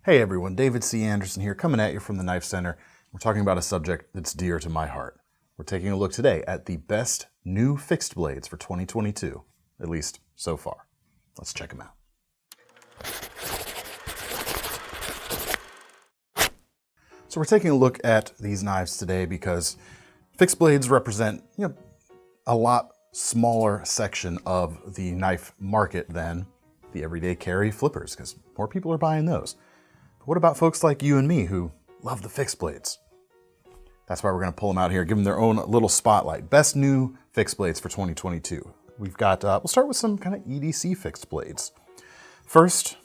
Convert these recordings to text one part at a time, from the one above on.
Hey everyone, David C. Anderson here, coming at you from the Knife Center. We're talking about a subject that's dear to my heart. We're taking a look today at the best new fixed blades for 2022, at least so far. Let's check them out. So we're taking a look at these knives today because fixed blades represent, a lot smaller section of the knife market than the everyday carry flippers, because more people are buying those. But what about folks like you and me who love the fixed blades? That's why we're going to pull them out here, give them their own little spotlight. Best new fixed blades for 2022. We've got, we'll start with some kind of EDC fixed blades. First,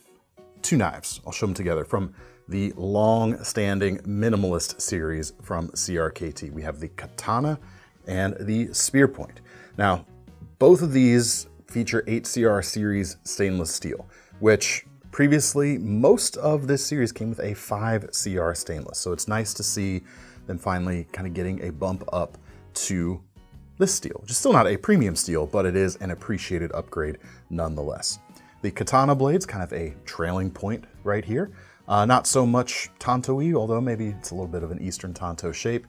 two knives. I'll show them together from the long-standing Minimalist series from CRKT. We have the Katana and the Spear Point. Now, both of these feature 8CR series stainless steel, which previously, most of this series came with a 5CR stainless, so it's nice to see them finally kind of getting a bump up to this steel, which is still not a premium steel, but it is an appreciated upgrade nonetheless. The Katana blade's kind of a trailing point right here. Not so much tanto-y, although maybe it's a little bit of an Eastern tanto shape.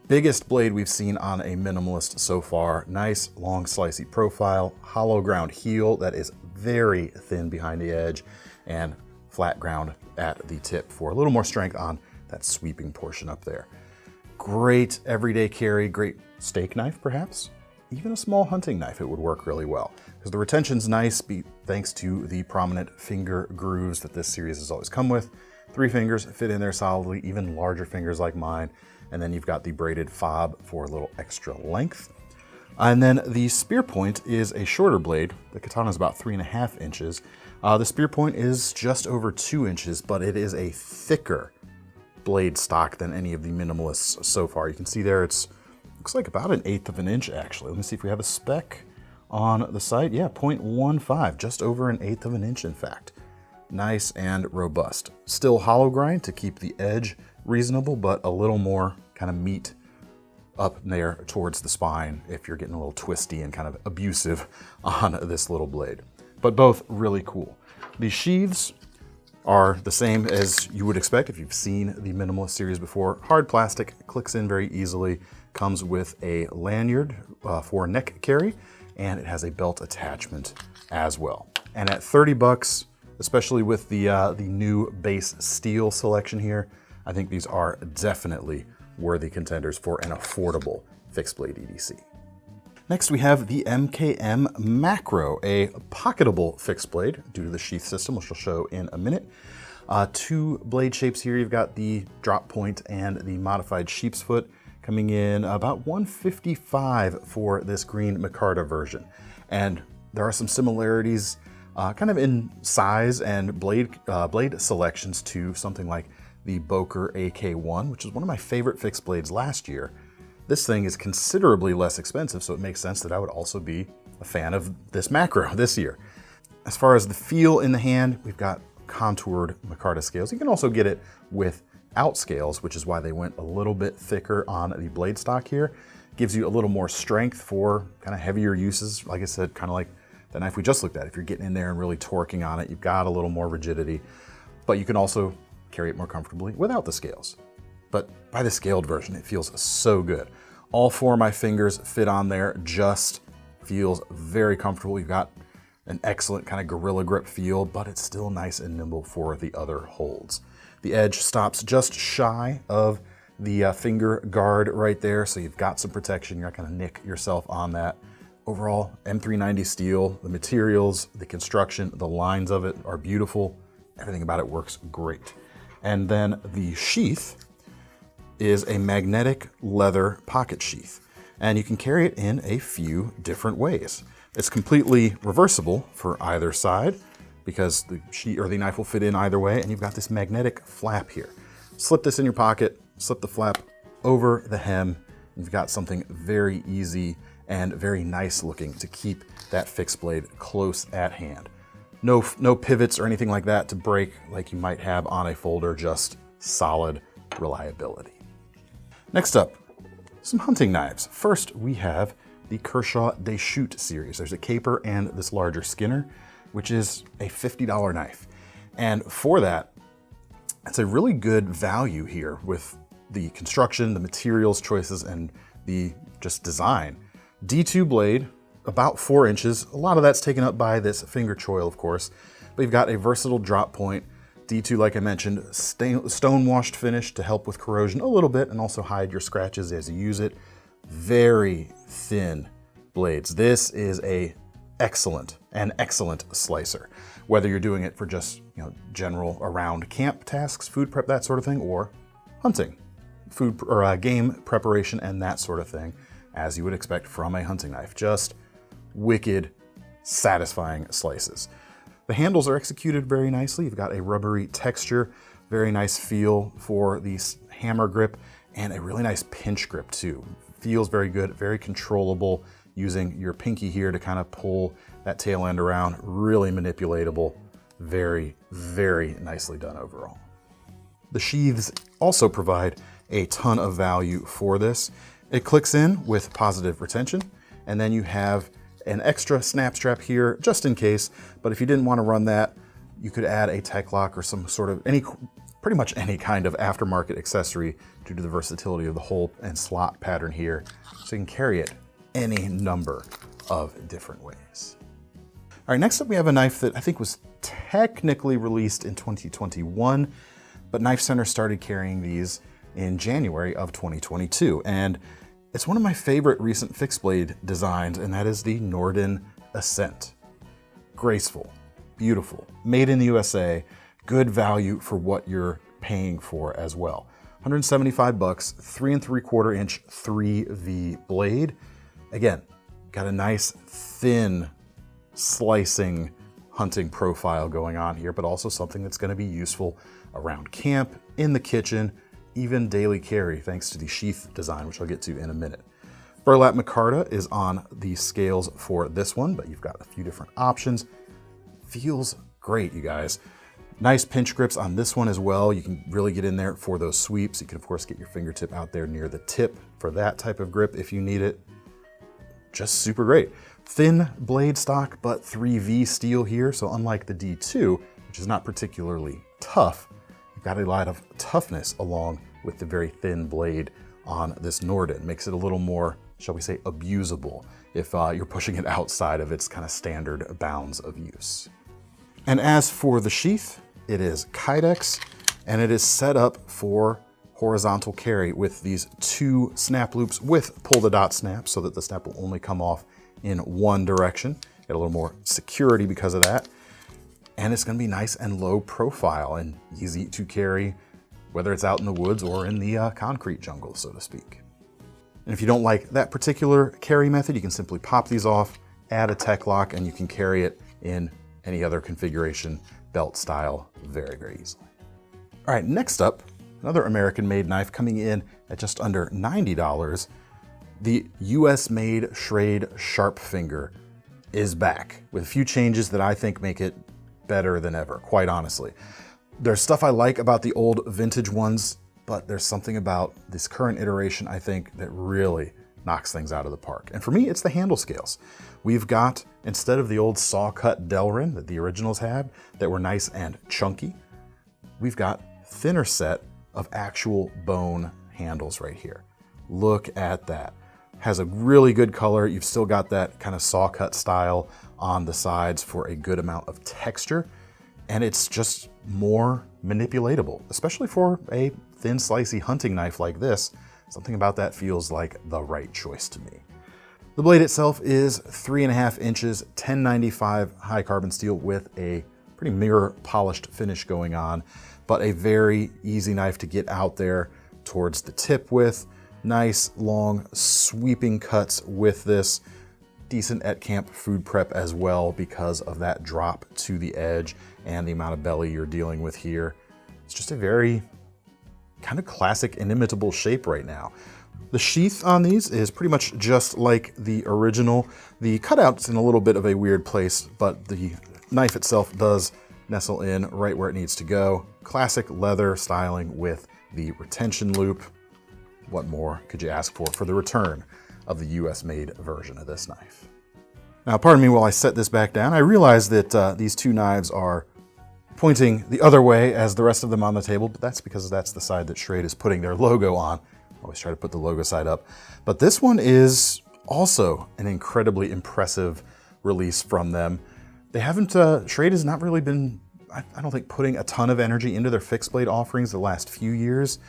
Biggest blade we've seen on a Minimalist so far. Nice, long, slicey profile, hollow ground heel that is very thin behind the edge, and flat ground at the tip for a little more strength on that sweeping portion up there. Great everyday carry, great steak knife perhaps. Even a small hunting knife, it would work really well. Because the retention's nice, thanks to the prominent finger grooves that this series has always come with. 3 fingers fit in there solidly, even larger fingers like mine. And then you've got the braided fob for a little extra length. And then the Spear Point is a shorter blade. The Katana is about 3.5 inches. The Spear Point is just over 2 inches, but it is a thicker blade stock than any of the Minimalists so far. You can see there looks like about 1/8 of an inch actually. Let me see if we have a spec on the site. Yeah, 0.15, just over 1/8 of an inch in fact. Nice and robust. Still hollow grind to keep the edge reasonable, but a little more kind of meat up there towards the spine if you're getting a little twisty and kind of abusive on this little blade. But both really cool. These sheaths are the same as you would expect if you've seen the Minimalist series before. Hard plastic, clicks in very easily, comes with a lanyard for neck carry, and it has a belt attachment as well. And at 30 bucks, especially with the new base steel selection here, I think these are definitely worthy contenders for an affordable fixed blade EDC. Next we have the MKM Makro, a pocketable fixed blade due to the sheath system, which I'll show in a minute. 2 blade shapes here. You've got the drop point and the modified sheep's foot, coming in about $155 for this green micarta version. And there are some similarities kind of in size and blade selections to something like the Boker AK1, which is one of my favorite fixed blades last year. This thing is considerably less expensive, so it makes sense that I would also be a fan of this Makro this year. As far as the feel in the hand, we've got contoured micarta scales. You can also get it without scales, which is why they went a little bit thicker on the blade stock here. Gives you a little more strength for kind of heavier uses. Like I said, kind of like the knife we just looked at. If you're getting in there and really torquing on it, you've got a little more rigidity, but you can also carry it more comfortably without the scales. But by the scaled version, it feels so good. All 4 of my fingers fit on there, just feels very comfortable. You've got an excellent kind of gorilla grip feel, but it's still nice and nimble for the other holds. The edge stops just shy of the finger guard right there, so you've got some protection. You're not gonna nick yourself on that. Overall, M390 steel, the materials, the construction, the lines of it are beautiful. Everything about it works great. And then the sheath is a magnetic leather pocket sheath, and you can carry it in a few different ways. It's completely reversible for either side because the sheath or the knife will fit in either way, and you've got this magnetic flap here. Slip this in your pocket, slip the flap over the hem, and you've got something very easy and very nice looking to keep that fixed blade close at hand. No pivots or anything like that to break like you might have on a folder, just solid reliability. Next up, some hunting knives. First, we have the Kershaw Deschutes series. There's a caper and this larger skinner, which is a $50 knife. And for that, It's a really good value here with the construction, the materials choices, and the just design. D2 blade, about 4 inches. A lot of that's taken up by this finger choil, of course, but you've got a versatile drop point. D2, like I mentioned, stone washed finish to help with corrosion a little bit and also hide your scratches as you use it. Very thin blades. This is an excellent slicer, whether you're doing it for just general around camp tasks, food prep, that sort of thing, or hunting, food or game preparation and that sort of thing, as you would expect from a hunting knife. Just wicked, satisfying slices. The handles are executed very nicely. You've got a rubbery texture, very nice feel for the hammer grip, and a really nice pinch grip too. Feels very good, very controllable, using your pinky here to kind of pull that tail end around. Really manipulatable, very, very nicely done overall. The sheaths also provide a ton of value for this. It clicks in with positive retention, and then you have an extra snap strap here just in case, but if you didn't want to run that, you could add a tech lock or some sort of pretty much any kind of aftermarket accessory due to the versatility of the hole and slot pattern here, so you can carry it any number of different ways. All right, next up we have a knife that I think was technically released in 2021, but KnifeCenter started carrying these in January of 2022, and it's one of my favorite recent fixed blade designs, and that is the Norden Ascent. Graceful, beautiful, made in the USA, good value for what you're paying for as well. 175 bucks, 3 3/4 inch 3V blade. Again, got a nice thin slicing hunting profile going on here, but also something that's going to be useful around camp, in the kitchen, even daily carry, thanks to the sheath design, which I'll get to in a minute. Burlap micarta is on the scales for this one, but you've got a few different options. Feels great, you guys. Nice pinch grips on this one as well. You can really get in there for those sweeps. You can, of course, get your fingertip out there near the tip for that type of grip if you need it. Just super great. Thin blade stock, but 3V steel here. So unlike the D2, which is not particularly tough, you've got a lot of toughness along with the very thin blade on this Norden. Makes it a little more, shall we say, abusable if you're pushing it outside of its kind of standard bounds of use. And as for the sheath, it is Kydex, and it is set up for horizontal carry with these 2 snap loops with pull the dot snap so that the snap will only come off in one direction. Get a little more security because of that. And it's gonna be nice and low profile and easy to carry, whether it's out in the woods or in the concrete jungle, so to speak. And if you don't like that particular carry method, you can simply pop these off, add a tech lock, and you can carry it in any other configuration, belt style, very, very easily. All right, next up, another American-made knife coming in at just under $90. The US-made Schrade Sharpfinger is back with a few changes that I think make it better than ever, quite honestly. There's stuff I like about the old vintage ones, but there's something about this current iteration, I think, that really knocks things out of the park. And for me, it's the handle scales. We've got, instead of the old saw-cut Delrin that the originals had, that were nice and chunky, we've got thinner set of actual bone handles right here. Look at that. Has a really good color. You've still got that kind of saw-cut style on the sides for a good amount of texture. And it's just more manipulatable, especially for a thin, slicey hunting knife like this. Something about that feels like the right choice to me. The blade itself is 3.5 inches, 1095 high carbon steel with a pretty mirror polished finish going on, but a very easy knife to get out there towards the tip with. Nice, long, sweeping cuts with this. Decent at camp food prep as well because of that drop to the edge and the amount of belly you're dealing with here. It's just a very kind of classic, inimitable shape right now. The sheath on these is pretty much just like the original. The cutout's in a little bit of a weird place, but the knife itself does nestle in right where it needs to go. Classic leather styling with the retention loop. What more could you ask for the return of the US-made version of this knife? Now, pardon me while I set this back down. I realize that these two knives are pointing the other way as the rest of them on the table, but that's because that's the side that Schrade is putting their logo on. Always try to put the logo side up. But this one is also an incredibly impressive release from them. They haven't, Schrade has not really been, I don't think, putting a ton of energy into their fixed blade offerings the last few years.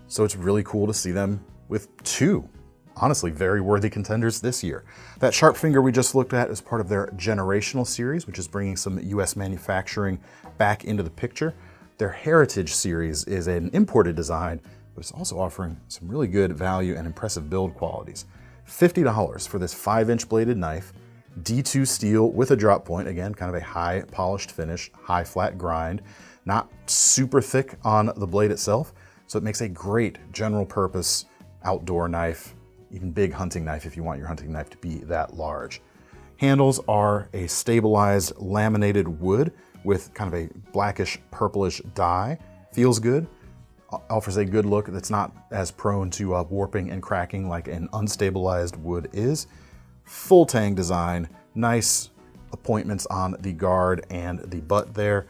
So it's really cool to see them with two, honestly, very worthy contenders this year. That Sharpfinger we just looked at is part of their Generational series, which is bringing some US manufacturing back into the picture. Their Heritage series is an imported design, but it's also offering some really good value and impressive build qualities. $50 for this 5-inch bladed knife, D2 steel with a drop point, again, kind of a high polished finish, high flat grind, not super thick on the blade itself, so it makes a great general purpose outdoor knife, even big hunting knife if you want your hunting knife to be that large. Handles are a stabilized laminated wood with kind of a blackish purplish dye. Feels good, offers a good look that's not as prone to warping and cracking like an unstabilized wood is. Full tang design, nice appointments on the guard and the butt there,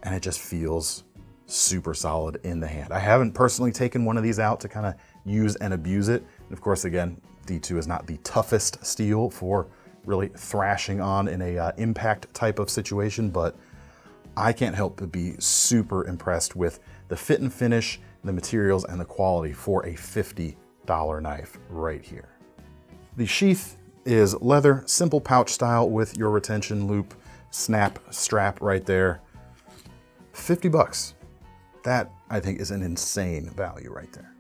and it just feels super solid in the hand. I haven't personally taken one of these out to kind of use and abuse it. And of course, again, D2 is not the toughest steel for really thrashing on in a impact type of situation, but I can't help but be super impressed with the fit and finish, the materials, and the quality for a $50 knife right here. The sheath is leather, simple pouch style with your retention loop snap strap right there. 50 bucks. That, I think, is an insane value right there.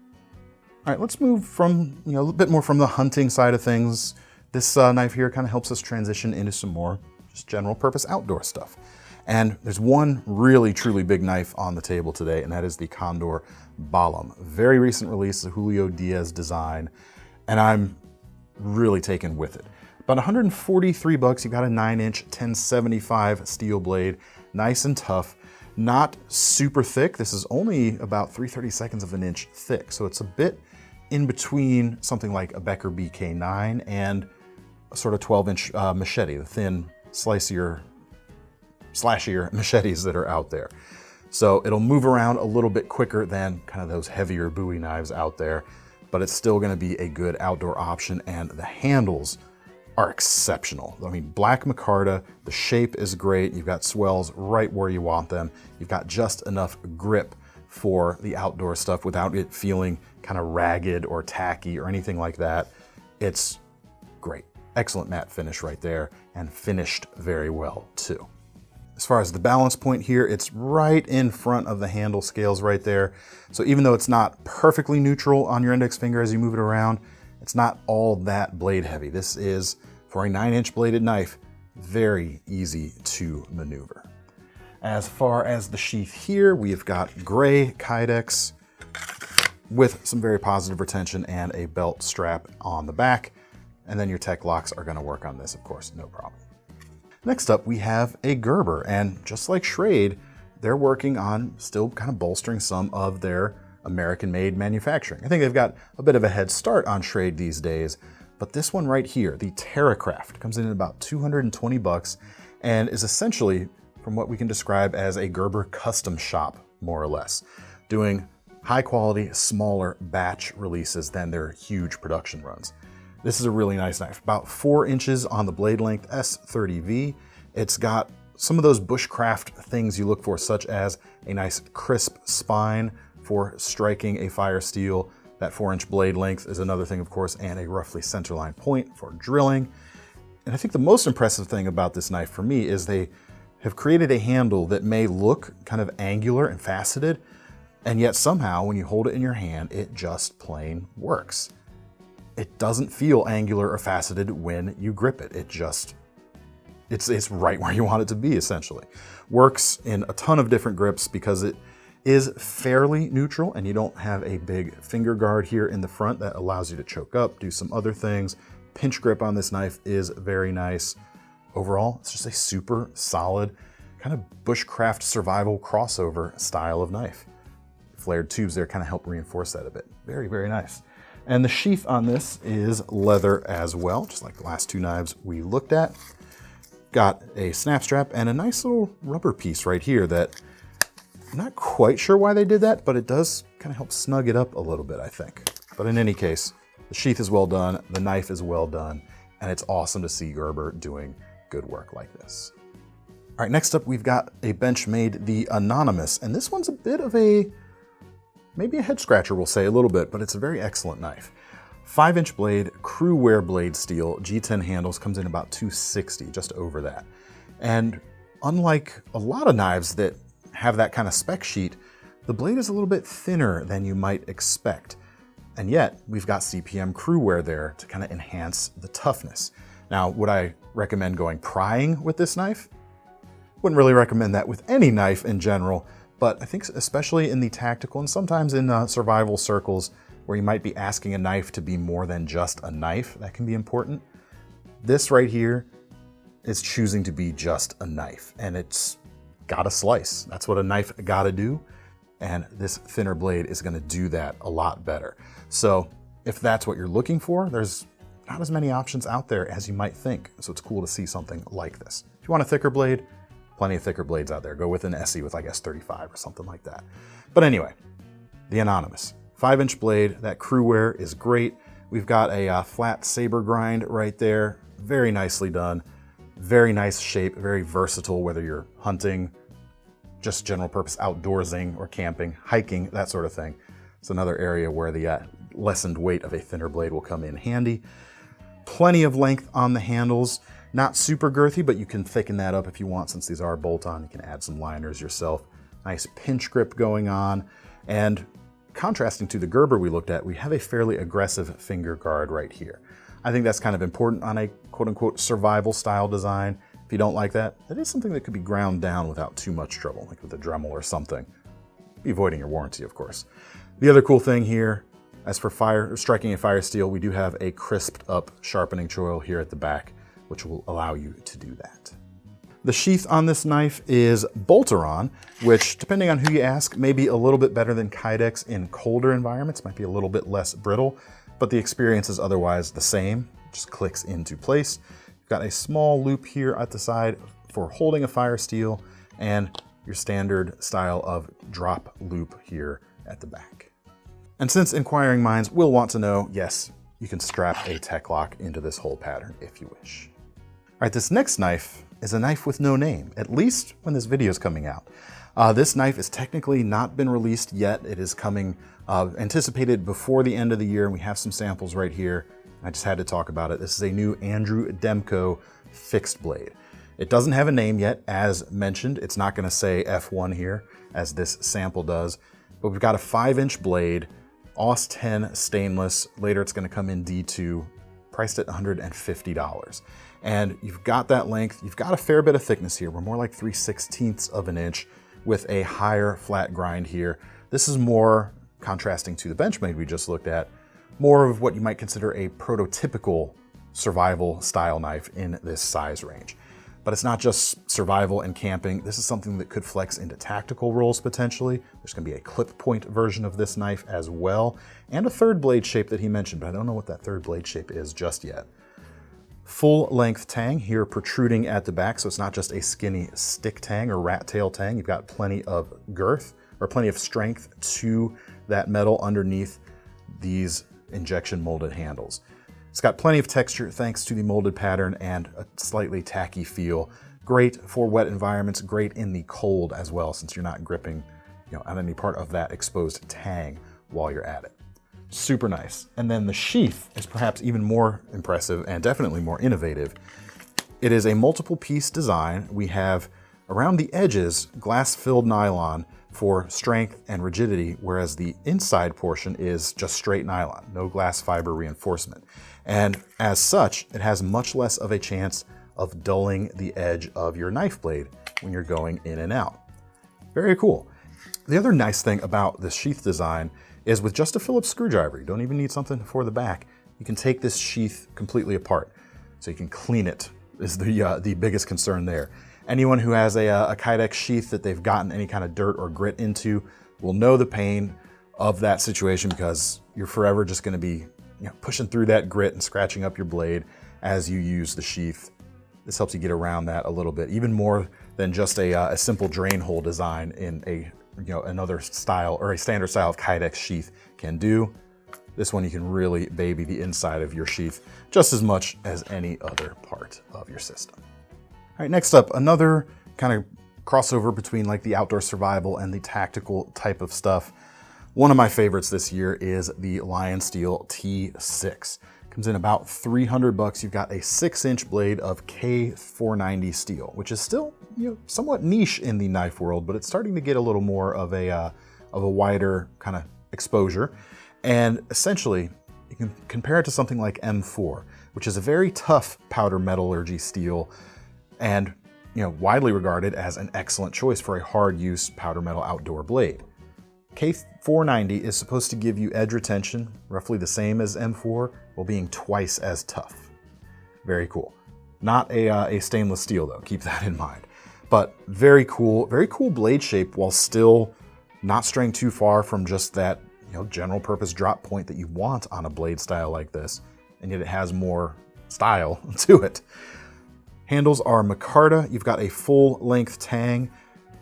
All right, let's move from, a little bit more from the hunting side of things. This knife here kind of helps us transition into some more just general purpose outdoor stuff. And there's one really, truly big knife on the table today, and that is the Condor Balam. Very recent release, a Julio Diaz design, and I'm really taken with it. About 143 bucks, you got a 9-inch 1075 steel blade, nice and tough, not super thick. This is only about 3/32 of an inch thick, so it's a bit in between something like a Becker BK9 and a sort of 12-inch machete, the thin, slashier machetes that are out there. So it'll move around a little bit quicker than kind of those heavier Bowie knives out there, but it's still gonna be a good outdoor option, and the handles are exceptional. I mean, black micarta, the shape is great. You've got swells right where you want them. You've got just enough grip for the outdoor stuff without it feeling kind of ragged or tacky or anything like that. It's great. Excellent matte finish right there, and finished very well too. As far as the balance point here, it's right in front of the handle scales right there. So even though it's not perfectly neutral on your index finger as you move it around, it's not all that blade heavy. This is, for a 9-inch bladed knife, very easy to maneuver. As far as the sheath here, we've got gray Kydex with some very positive retention and a belt strap on the back. And then your tech locks are gonna work on this, of course, no problem. Next up, we have a Gerber, and just like Schrade, they're working on still kind of bolstering some of their American-made manufacturing. I think they've got a bit of a head start on Schrade these days, but this one right here, the Terracraft, comes in at about 220 bucks and is essentially, from what we can describe as a Gerber custom shop, more or less, doing high-quality, smaller batch releases than their huge production runs. This is a really nice knife, about 4 inches on the blade length, S30V. It's got some of those bushcraft things you look for, such as a nice crisp spine for striking a fire steel. That 4-inch blade length is another thing, of course, and a roughly centerline point for drilling. And I think the most impressive thing about this knife for me is they have created a handle that may look kind of angular and faceted, and yet somehow when you hold it in your hand, it just plain works. It doesn't feel angular or faceted when you grip it. It's right where you want it to be, essentially. Works in a ton of different grips because it is fairly neutral and you don't have a big finger guard here in the front that allows you to choke up, do some other things. Pinch grip on this knife is very nice. Overall, it's just a super solid kind of bushcraft survival crossover style of knife. Flared tubes there kind of help reinforce that a bit. Very, very nice. And the sheath on this is leather as well, just like the last two knives we looked at. got a snap strap and a nice little rubber piece right here that I'm not quite sure why they did that, but it does kind of help snug it up a little bit, I think. But in any case, the sheath is well done, the knife is well done, and it's awesome to see Gerber doing good work like this. All right, next up we've got a Benchmade, the Anonimus, and this one's a bit of a, maybe a head scratcher we'll say a little bit, but it's a very excellent knife. 5-inch blade, crew wear blade steel, G10 handles, comes in about $260, just over that. And unlike a lot of knives that have that kind of spec sheet, the blade is a little bit thinner than you might expect. And yet, we've got CPM crew wear there to kind of enhance the toughness. Now, would I recommend going prying with this knife? Wouldn't really recommend that with any knife in general, but I think especially in the tactical and sometimes in survival circles where you might be asking a knife to be more than just a knife, that can be important. This right here is choosing to be just a knife, and it's got to slice. That's what a knife got to do, and this thinner blade is going to do that a lot better. So if that's what you're looking for, there's not as many options out there as you might think, so it's cool to see something like this. If you want a thicker blade, plenty of thicker blades out there. Go with an SE with, I guess, 35 or something like that. But anyway, the Anonimus. 5-inch blade, that crew wear is great. We've got a flat saber grind right there. Very nicely done. Very nice shape, very versatile, whether you're hunting, just general purpose outdoorsing or camping, hiking, that sort of thing. It's another area where the lessened weight of a thinner blade will come in handy. Plenty of length on the handles. Not super girthy, but you can thicken that up if you want, since these are bolt-on. You can add some liners yourself. Nice pinch grip going on. And contrasting to the Gerber we looked at, we have a fairly aggressive finger guard right here. I think that's kind of important on a quote-unquote survival style design. If you don't like that, that is something that could be ground down without too much trouble, like with a Dremel or something. Be avoiding your warranty, of course. The other cool thing here, as for striking a fire steel, we do have a crisped up sharpening choil here at the back, which will allow you to do that. The sheath on this knife is Bolteron, which, depending on who you ask, may be a little bit better than Kydex in colder environments, might be a little bit less brittle, but the experience is otherwise the same, just clicks into place. You've got a small loop here at the side for holding a fire steel, and your standard style of drop loop here at the back. And since inquiring minds will want to know, yes, you can strap a tech lock into this whole pattern if you wish. All right, this next knife is a knife with no name, at least when this video is coming out. This knife is technically not been released yet. It is coming anticipated before the end of the year, and we have some samples right here. I just had to talk about it. This is a new Andrew Demko fixed blade. It doesn't have a name yet, as mentioned. It's not going to say F1 here, as this sample does, but we've got a 5-inch blade, AUS 10 stainless. Later it's going to come in D2, priced at $150. And you've got that length, you've got a fair bit of thickness here. We're more like 3/16 of an inch with a higher flat grind here. This is more, contrasting to the Benchmade we just looked at, more of what you might consider a prototypical survival style knife in this size range. But it's not just survival and camping. This is something that could flex into tactical roles potentially. There's gonna be a clip point version of this knife as well, and a third blade shape that he mentioned, but I don't know what that third blade shape is just yet. Full length tang here protruding at the back, so it's not just a skinny stick tang or rat tail tang. You've got plenty of girth, or plenty of strength to that metal underneath these injection molded handles. It's got plenty of texture thanks to the molded pattern and a slightly tacky feel. Great for wet environments, great in the cold as well, since you're not gripping, on any part of that exposed tang while you're at it. Super nice. And then the sheath is perhaps even more impressive and definitely more innovative. It is a multiple piece design. We have around the edges glass-filled nylon for strength and rigidity, whereas the inside portion is just straight nylon, no glass fiber reinforcement. And as such, it has much less of a chance of dulling the edge of your knife blade when you're going in and out. Very cool. The other nice thing about this sheath design is with just a Phillips screwdriver, you don't even need something for the back, you can take this sheath completely apart. So you can clean it, is the biggest concern there. Anyone who has a Kydex sheath that they've gotten any kind of dirt or grit into will know the pain of that situation, because you're forever just gonna be pushing through that grit and scratching up your blade as you use the sheath. This helps you get around that a little bit, even more than just a simple drain hole design in a another style or a standard style of Kydex sheath can do. This one you can really baby the inside of your sheath just as much as any other part of your system. All right, next up, another kind of crossover between like the outdoor survival and the tactical type of stuff. One of my favorites this year is the LionSteel T6. Comes in about 300 bucks. You've got a 6-inch blade of K490 steel, which is still somewhat niche in the knife world, but it's starting to get a little more of a wider kind of exposure. And essentially, you can compare it to something like M4, which is a very tough powder metallurgy steel, and widely regarded as an excellent choice for a hard-use powder metal outdoor blade. K490 is supposed to give you edge retention, roughly the same as M4, while being twice as tough. Very cool. Not a stainless steel though, keep that in mind. But very cool blade shape while still not straying too far from just that general purpose drop point that you want on a blade style like this, and yet it has more style to it. Handles are micarta. You've got a full length tang,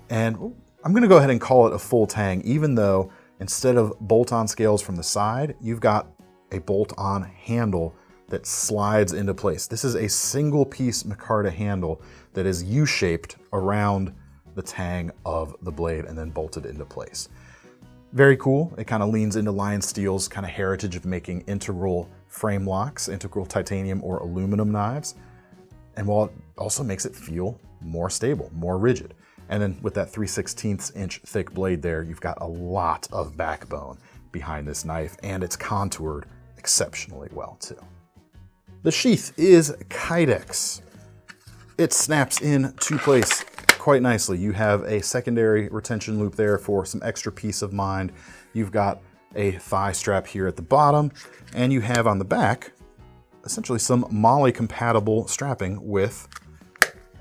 and I'm gonna go ahead and call it a full tang, even though instead of bolt-on scales from the side, you've got a bolt-on handle that slides into place. This is a single piece micarta handle that is U-shaped around the tang of the blade and then bolted into place. Very cool. It kind of leans into LionSteel's kind of heritage of making integral frame locks, integral titanium or aluminum knives. And while it also makes it feel more stable, more rigid. And then with that 3/16 inch thick blade there, you've got a lot of backbone behind this knife, and it's contoured exceptionally well too. The sheath is Kydex. It snaps into place quite nicely. You have a secondary retention loop there for some extra peace of mind. You've got a thigh strap here at the bottom, and you have on the back essentially some MOLLE compatible strapping with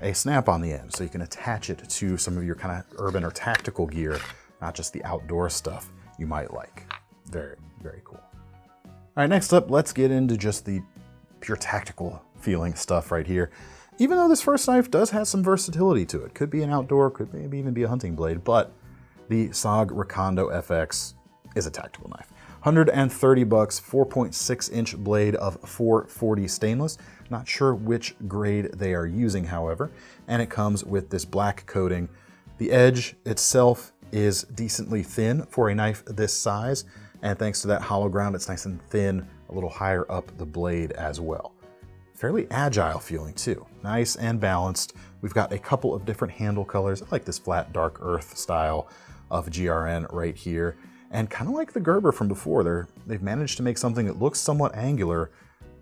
a snap on the end, so you can attach it to some of your kind of urban or tactical gear, not just the outdoor stuff you might like. Very, very cool. All right, next up, let's get into just the pure tactical feeling stuff right here. Even though this first knife does have some versatility to it, could be an outdoor, could maybe even be a hunting blade, but the SOG Recondo FX is a tactical knife. 130 bucks, 4.6 inch blade of 440 stainless. Not sure which grade they are using, however, and it comes with this black coating. The edge itself is decently thin for a knife this size, and thanks to that hollow ground, it's nice and thin, a little higher up the blade as well. Fairly agile feeling too, nice and balanced. We've got a couple of different handle colors. I like this flat dark earth style of GRN right here. And kind of like the Gerber from before, they've managed to make something that looks somewhat angular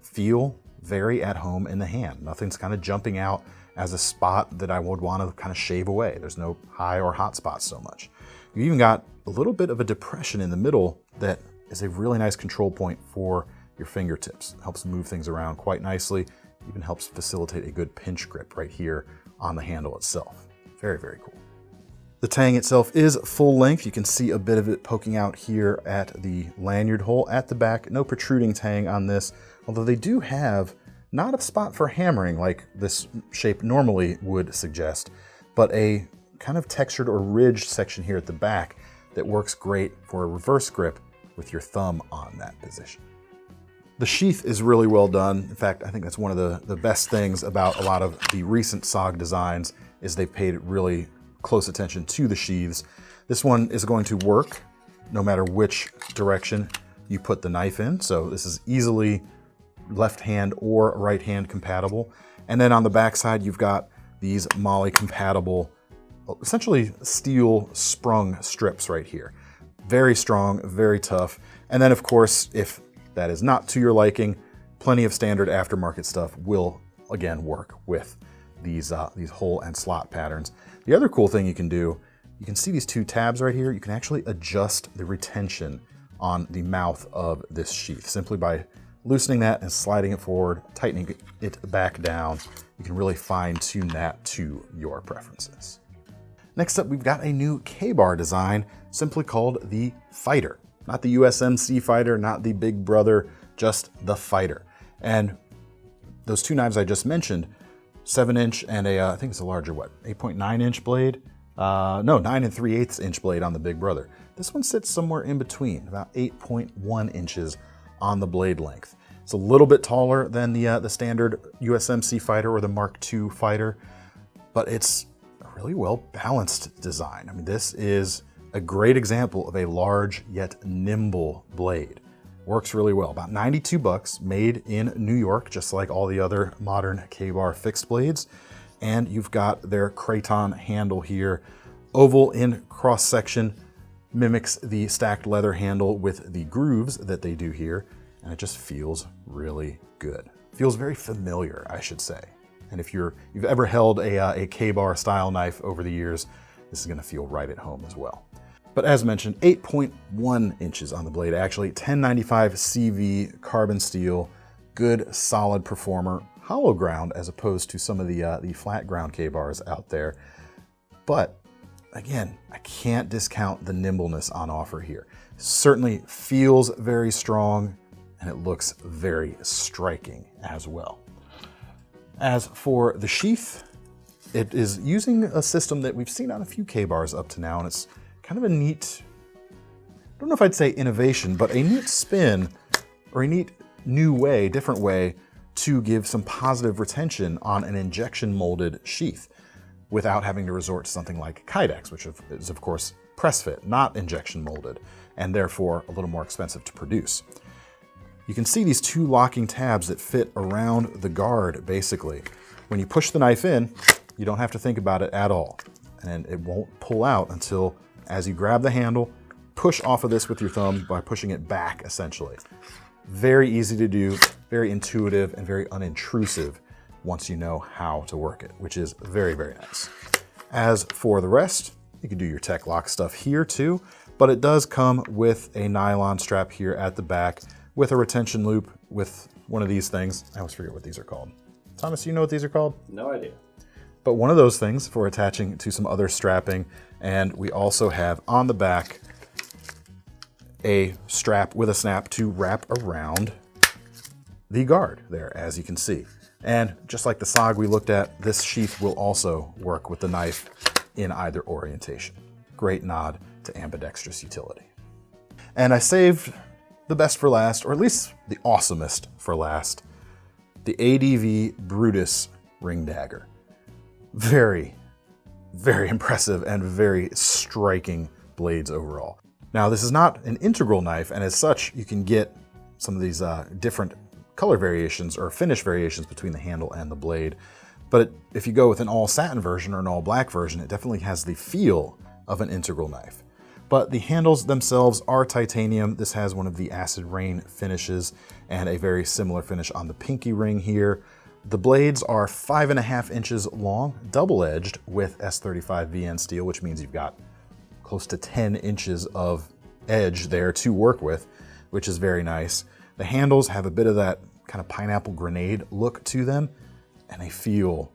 feel very at home in the hand. Nothing's kind of jumping out as a spot that I would want to kind of shave away. There's no high or hot spots so much. You even got a little bit of a depression in the middle that is a really nice control point for your fingertips. It helps move things around quite nicely. Even helps facilitate a good pinch grip right here on the handle itself. Very, very cool. The tang itself is full length. You can see a bit of it poking out here at the lanyard hole at the back. No protruding tang on this, although they do have not a spot for hammering like this shape normally would suggest, but a kind of textured or ridged section here at the back that works great for a reverse grip with your thumb on that position. The sheath is really well done. In fact, I think that's one of the best things about a lot of the recent SOG designs is they've paid really close attention to the sheaths. This one is going to work no matter which direction you put the knife in. So this is easily left hand or right hand compatible. And then on the back side, you've got these MOLLE compatible, essentially steel sprung strips right here. Very strong, very tough. And then of course, if that is not to your liking, plenty of standard aftermarket stuff will again work with these hole and slot patterns. The other cool thing you can do, you can see these two tabs right here. You can actually adjust the retention on the mouth of this sheath simply by loosening that and sliding it forward, tightening it back down. You can really fine tune that to your preferences. Next up, we've got a new K-bar design simply called the Fighter. Not the USMC Fighter, not the Big Brother, just the Fighter. And those two knives I just mentioned 7-inch and a, I think it's a larger, what, 8.9-inch blade? No, 9 3/8 inch blade on the Big Brother. This one sits somewhere in between, about 8.1 inches on the blade length. It's a little bit taller than the standard USMC fighter or the Mark II fighter, but it's a really well-balanced design. I mean, this is a great example of a large yet nimble blade. Works really well. About $92, made in New York, just like all the other modern K-bar fixed blades. And you've got their craton handle here. Oval in cross-section, mimics the stacked leather handle with the grooves that they do here. And it just feels really good. Feels very familiar, I should say. And if you've ever held a K-bar style knife over the years, this is gonna feel right at home as well. But as mentioned, 8.1 inches on the blade, actually 1095 CV carbon steel, good solid performer, hollow ground as opposed to some of the flat ground K-bars out there. But again, I can't discount the nimbleness on offer here. Certainly feels very strong and it looks very striking as well. As for the sheath, it is using a system that we've seen on a few K-bars up to now, and it's kind of a neat, I don't know if I'd say innovation, but a neat spin or a neat new way, different way to give some positive retention on an injection molded sheath without having to resort to something like Kydex, which is of course press fit, not injection molded, and therefore a little more expensive to produce. You can see these two locking tabs that fit around the guard basically. When you push the knife in, you don't have to think about it at all, and it won't pull out until as you grab the handle, push off of this with your thumb by pushing it back, essentially. Very easy to do, very intuitive, and very unintrusive once you know how to work it, which is very, very nice. As for the rest, you can do your tech lock stuff here too, but it does come with a nylon strap here at the back with a retention loop with one of these things. I always forget what these are called. Thomas, you know what these are called? No idea. But one of those things for attaching to some other strapping. And we also have on the back a strap with a snap to wrap around the guard there, as you can see. And just like the SOG we looked at, this sheath will also work with the knife in either orientation. Great nod to ambidextrous utility. And I saved the best for last, or at least the awesomest for last, the ADV Brutus ring dagger. Very, very impressive and very striking blades overall. Now, this is not an integral knife, and as such, you can get some of these different color variations or finish variations between the handle and the blade. But if you go with an all satin version or an all black version, it definitely has the feel of an integral knife. But the handles themselves are titanium. This has one of the acid rain finishes and a very similar finish on the pinky ring here. The blades are 5.5 inches long, double-edged with S35 VN steel, which means you've got close to 10 inches of edge there to work with, which is very nice. The handles have a bit of that kind of pineapple grenade look to them, and they feel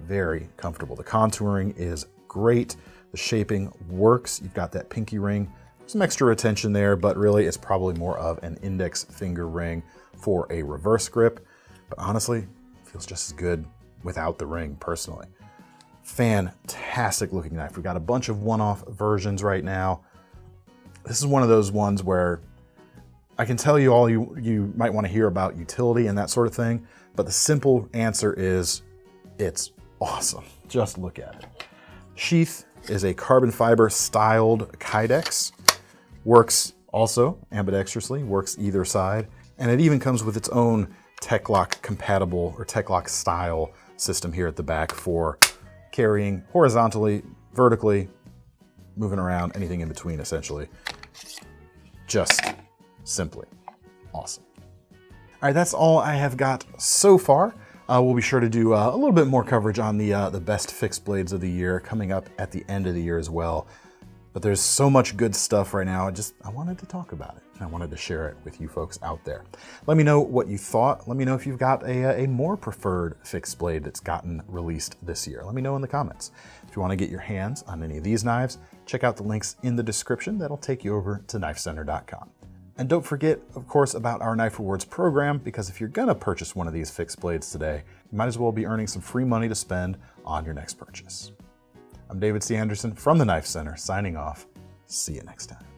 very comfortable. The contouring is great. The shaping works. You've got that pinky ring. Some extra retention there, but really it's probably more of an index finger ring for a reverse grip. But honestly, it feels just as good without the ring, personally. Fantastic looking knife. We've got a bunch of one-off versions right now. This is one of those ones where I can tell you all you might want to hear about utility and that sort of thing, but the simple answer is it's awesome. Just look at it. Sheath is a carbon fiber styled Kydex. Works also ambidextrously, works either side, and it even comes with its own Tech-Lock compatible or Tech-Lock style system here at the back for carrying horizontally, vertically, moving around, anything in between essentially. Just simply awesome. All right, that's all I have got so far. We'll be sure to do a little bit more coverage on the best fixed blades of the year coming up at the end of the year as well. But there's so much good stuff right now. I wanted to talk about it. I wanted to share it with you folks out there. Let me know what you thought. Let me know if you've got a more preferred fixed blade that's gotten released this year. Let me know in the comments. If you want to get your hands on any of these knives, check out the links in the description. That'll take you over to KnifeCenter.com. And don't forget, of course, about our Knife Rewards program, because if you're gonna purchase one of these fixed blades today, you might as well be earning some free money to spend on your next purchase. I'm David C. Anderson from the Knife Center, signing off. See you next time.